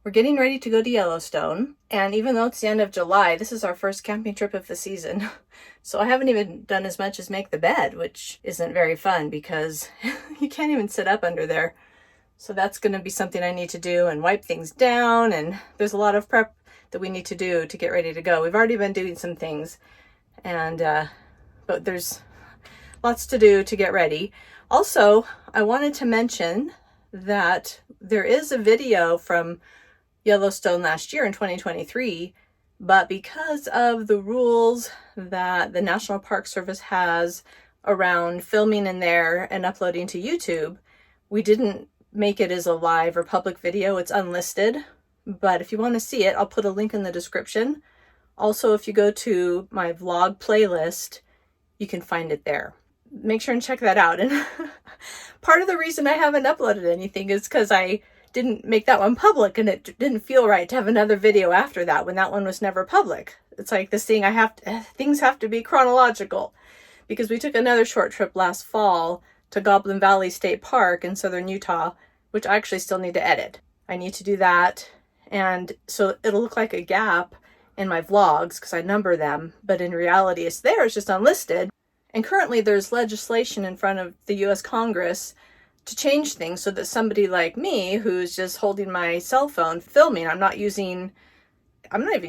We're getting ready to go to Yellowstone, and even though it's the end of July, this is our first camping trip of the season. So I haven't even done as much as make the bed, which isn't very fun because you can't even sit up under there. So that's going to be something I need to do, and wipe things down, and there's a lot of prep that we need to do to get ready to go. We've already been doing some things, and but there's lots to do to get ready. Also, I wanted to mention that there is a video from Yellowstone last year in 2023, but because of the rules that the National Park Service has around filming in there and uploading to YouTube, we didn't make it as a live or public video. It's unlisted, but if you want to see it, I'll put a link in the description. Also, if you go to my vlog playlist, you can find it there. Make sure and check that out. And part of the reason I haven't uploaded anything is because I didn't make that one public, and it didn't feel right to have another video after that when that one was never public. It's like this thing, things have to be chronological, because we took another short trip last fall to Goblin Valley State Park in southern Utah, which I actually still need to edit. I need to do that, and so it'll look like a gap in my vlogs because I number them, but in reality it's there, it's just unlisted. And currently there's legislation in front of the US Congress to change things so that somebody like me, who's just holding my cell phone filming, I'm not even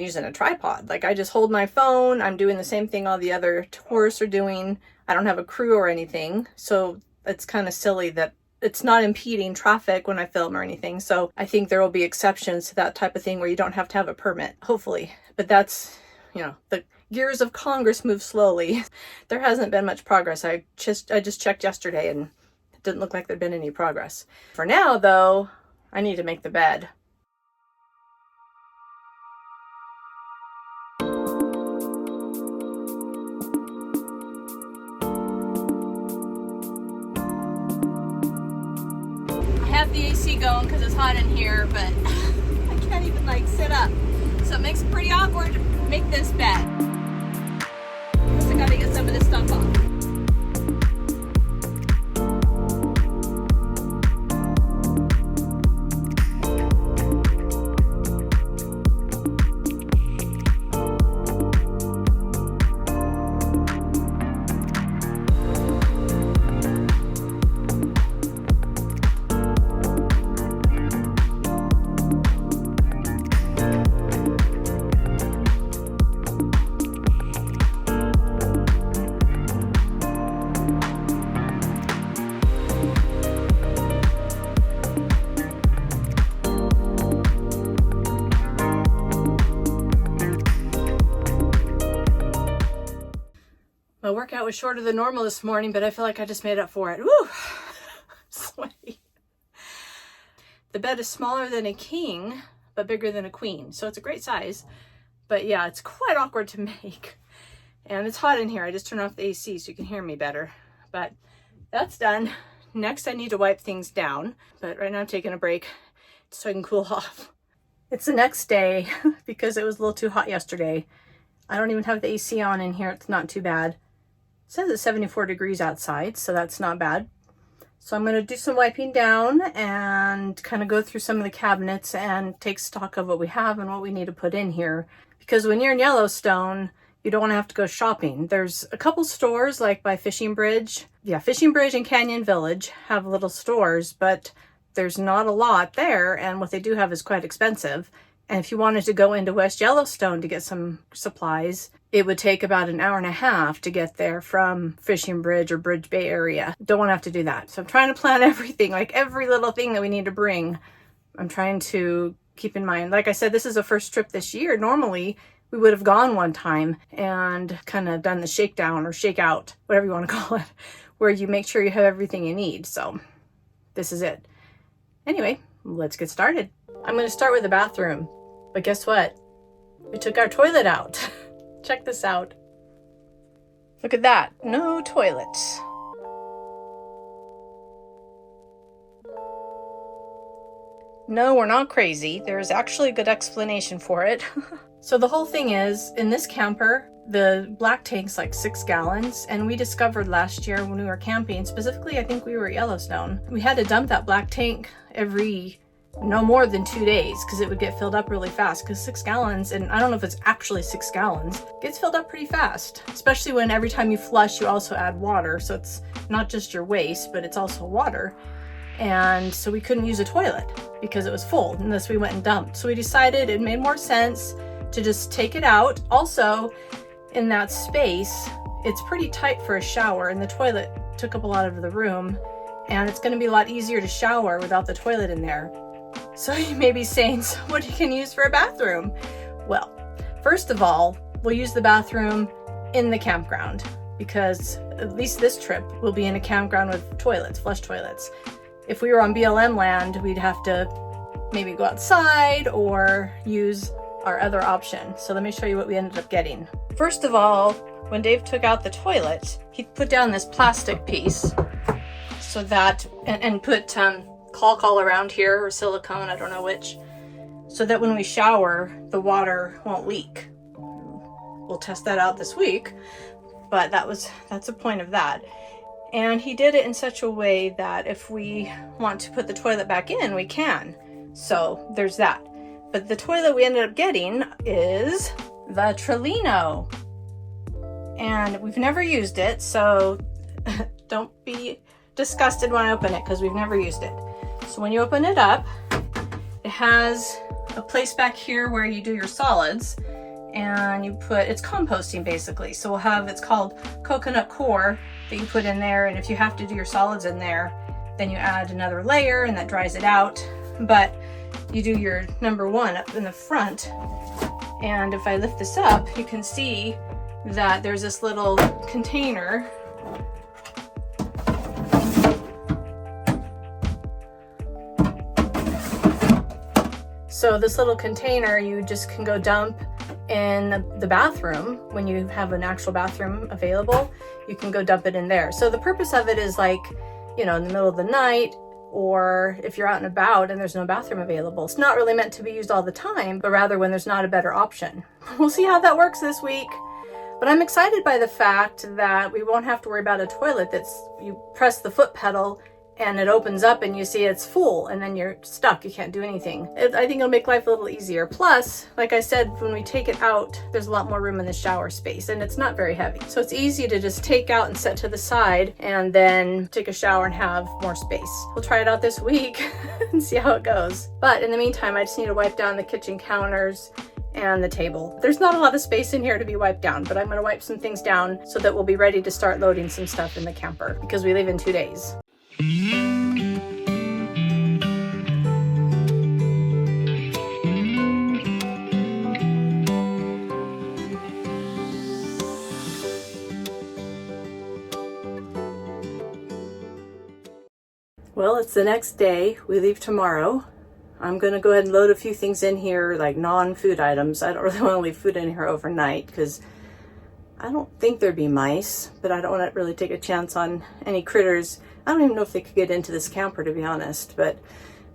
using a tripod. Like, I just hold my phone, I'm doing the same thing all the other tourists are doing. I don't have a crew or anything, so it's kind of silly that it's not impeding traffic when I film or anything. So I think there will be exceptions to that type of thing where you don't have to have a permit, hopefully. But that's, the gears of Congress move slowly. There hasn't been much progress. I just checked yesterday and it didn't look like there'd been any progress. For now, though, I need to make the bed. I have the AC going because it's hot in here, but I can't even sit up. So it makes it pretty awkward to make this bed. I gotta get some of this stuff off. My workout was shorter than normal this morning, but I feel like I just made up for it. Woo! Sweaty. The bed is smaller than a king, but bigger than a queen. So it's a great size. But yeah, it's quite awkward to make. And it's hot in here. I just turned off the AC so you can hear me better. But that's done. Next, I need to wipe things down. But right now I'm taking a break so I can cool off. It's the next day because it was a little too hot yesterday. I don't even have the AC on in here. It's not too bad. It says it's 74 degrees outside, so that's not bad. So I'm going to do some wiping down and kind of go through some of the cabinets and take stock of what we have and what we need to put in here. Because when you're in Yellowstone, you don't want to have to go shopping. There's a couple stores like by Fishing Bridge. Yeah, Fishing Bridge and Canyon Village have little stores, but there's not a lot there, and what they do have is quite expensive. And if you wanted to go into West Yellowstone to get some supplies, it would take about an hour and a half to get there from Fishing Bridge or Bridge Bay area. Don't want to have to do that. So I'm trying to plan everything, like every little thing that we need to bring. I'm trying to keep in mind. Like I said, this is a first trip this year. Normally, we would have gone one time and kind of done the shakedown or shakeout, whatever you want to call it, where you make sure you have everything you need. So this is it. Anyway, let's get started. I'm going to start with the bathroom. But guess what? We took our toilet out. Check this out. Look at that. No toilet. No, we're not crazy. There's actually a good explanation for it. So the whole thing is, in this camper, the black tank's like 6 gallons, and we discovered last year when we were camping, specifically I think we were at Yellowstone, we had to dump that black tank every no more than 2 days, because it would get filled up really fast, because 6 gallons, and I don't know if it's actually 6 gallons, gets filled up pretty fast, especially when every time you flush you also add water, so it's not just your waste, but it's also water. And so we couldn't use a toilet because it was full unless we went and dumped. So we decided it made more sense to just take it out. Also, in that space, it's pretty tight for a shower, and the toilet took up a lot of the room, and it's going to be a lot easier to shower without the toilet in there. So you may be saying, so what can you use for a bathroom? Well, first of all, we'll use the bathroom in the campground, because at least this trip will be in a campground with toilets, flush toilets. If we were on BLM land, we'd have to maybe go outside or use our other option. So let me show you what we ended up getting. First of all, when Dave took out the toilet, he put down this plastic piece so that, and put caulk all around here, or silicone, I don't know which, so that when we shower, the water won't leak. We'll test that out this week, but that's the point of that. And he did it in such a way that if we want to put the toilet back in, we can. So there's that. But the toilet we ended up getting is the Trellino. And we've never used it, so don't be disgusted when I open it, because we've never used it. So when you open it up, it has a place back here where you do your solids, and you put, it's composting basically. So we'll have, it's called coconut core that you put in there, and if you have to do your solids in there, then you add another layer and that dries it out. But you do your number one up in the front, and if I lift this up, you can see that there's this little container. So this little container you just can go dump in the bathroom. When you have an actual bathroom available, you can go dump it in there. So the purpose of it is, like, you know, in the middle of the night, or if you're out and about and there's no bathroom available. It's not really meant to be used all the time, but rather when there's not a better option. We'll see how that works this week. But I'm excited by the fact that we won't have to worry about a toilet that's, you press the foot pedal and it opens up and you see it's full, and then you're stuck, you can't do anything. I think it'll make life a little easier. Plus, like I said, when we take it out, there's a lot more room in the shower space, and it's not very heavy. So it's easy to just take out and set to the side and then take a shower and have more space. We'll try it out this week and see how it goes. But in the meantime, I just need to wipe down the kitchen counters and the table. There's not a lot of space in here to be wiped down, but I'm going to wipe some things down so that we'll be ready to start loading some stuff in the camper, because we leave in 2 days. Well, it's the next day. We leave tomorrow. I'm going to go ahead and load a few things in here, like non-food items. I don't really want to leave food in here overnight because I don't think there'd be mice, but I don't want to really take a chance on any critters. I don't even know if they could get into this camper, to be honest, but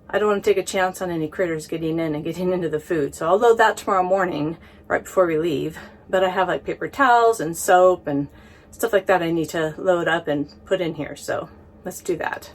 I don't want to take a chance on any critters getting in and getting into the food. So I'll load that tomorrow morning right before we leave. But I have like paper towels and soap and stuff like that I need to load up and put in here. So let's do that.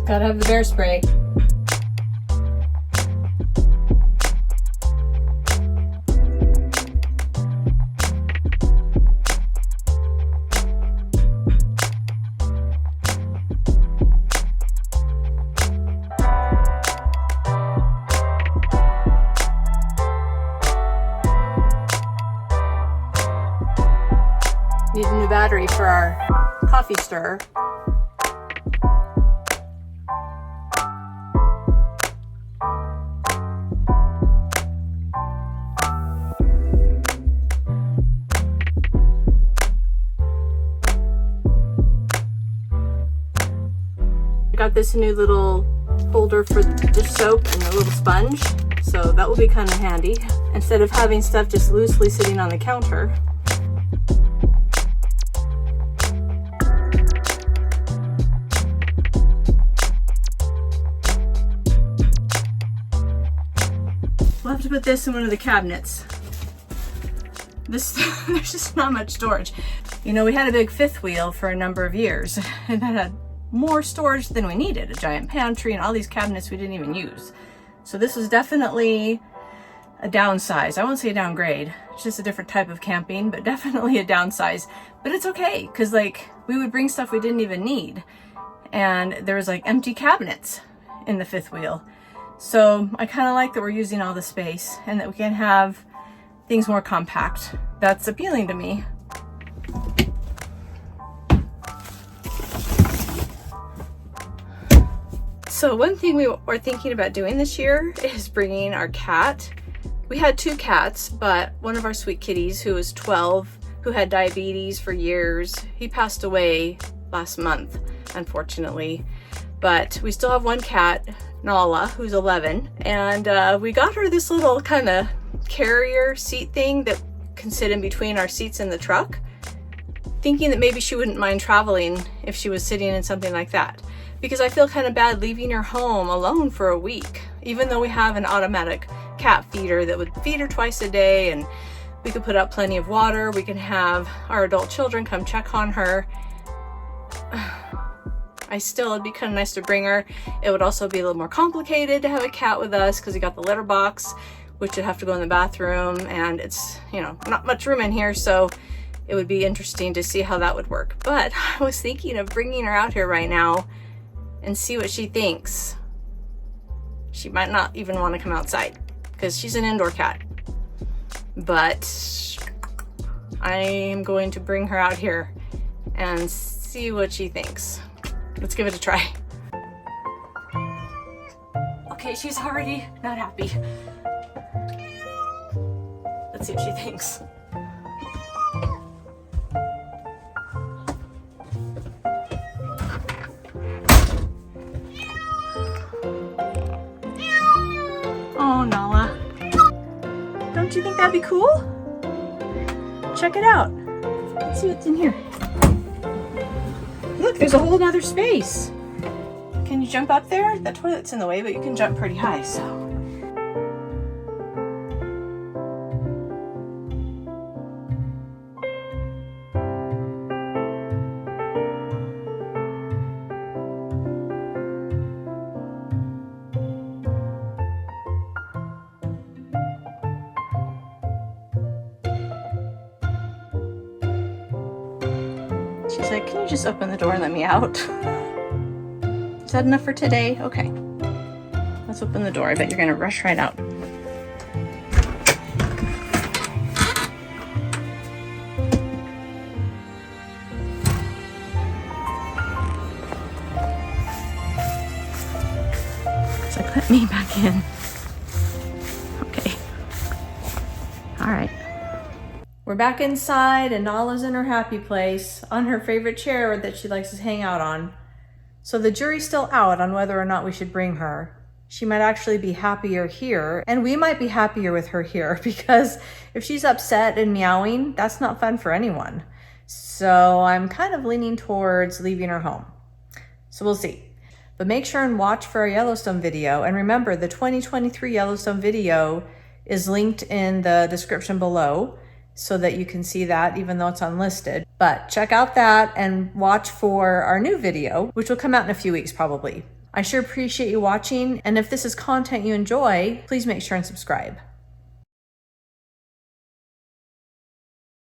Gotta have the bear spray. Need a new battery for our coffee stirrer. this new little holder for dish soap and a little sponge, so that will be kind of handy instead of having stuff just loosely sitting on the counter. We'll have to put this in one of the cabinets. There's just not much storage. You know, we had a big fifth wheel for a number of years, and that had more storage than we needed, a giant pantry and all these cabinets we didn't even use. So this was definitely a downsize. I won't say a downgrade, it's just a different type of camping, but definitely a downsize. But it's okay, because like we would bring stuff we didn't even need, and there was like empty cabinets in the fifth wheel. So I kind of like that we're using all the space and that we can have things more compact. That's appealing to me. So one thing we were thinking about doing this year is bringing our cat. We had 2 cats, but one of our sweet kitties who was 12, who had diabetes for years, he passed away last month, unfortunately. But we still have 1 cat, Nala, who's 11, and we got her this little kind of carrier seat thing that can sit in between our seats in the truck, thinking that maybe she wouldn't mind traveling if she was sitting in something like that. Because I feel kind of bad leaving her home alone for a week, even though we have an automatic cat feeder that would feed her twice a day, and we could put out plenty of water. We can have our adult children come check on her. It'd be kind of nice to bring her. It would also be a little more complicated to have a cat with us because we got the litter box, which would have to go in the bathroom, and it's, you know, not much room in here, so it would be interesting to see how that would work. But I was thinking of bringing her out here right now and see what she thinks. She might not even want to come outside because she's an indoor cat. But I am going to bring her out here and see what she thinks. Let's give it a try. Okay, she's already not happy. Let's see what she thinks. Oh, Nala. Don't you think that'd be cool? Check it out. Let's see what's in here. Look, there's a whole nother space. Can you jump up there? That toilet's in the way, but you can jump pretty high, so. She's like, can you just open the door and let me out? Is that enough for today? Okay. Let's open the door. I bet you're gonna rush right out. So let me back in. Okay. All right. We're back inside and Nala's in her happy place on her favorite chair that she likes to hang out on. So the jury's still out on whether or not we should bring her. She might actually be happier here, and we might be happier with her here, because if she's upset and meowing, that's not fun for anyone. So I'm kind of leaning towards leaving her home. So we'll see. But make sure and watch for our Yellowstone video. And remember, the 2023 Yellowstone video is linked in the description below, so that you can see that even though it's unlisted. But check out that and watch for our new video, which will come out in a few weeks probably. I sure appreciate you watching, and if this is content you enjoy, please make sure and subscribe.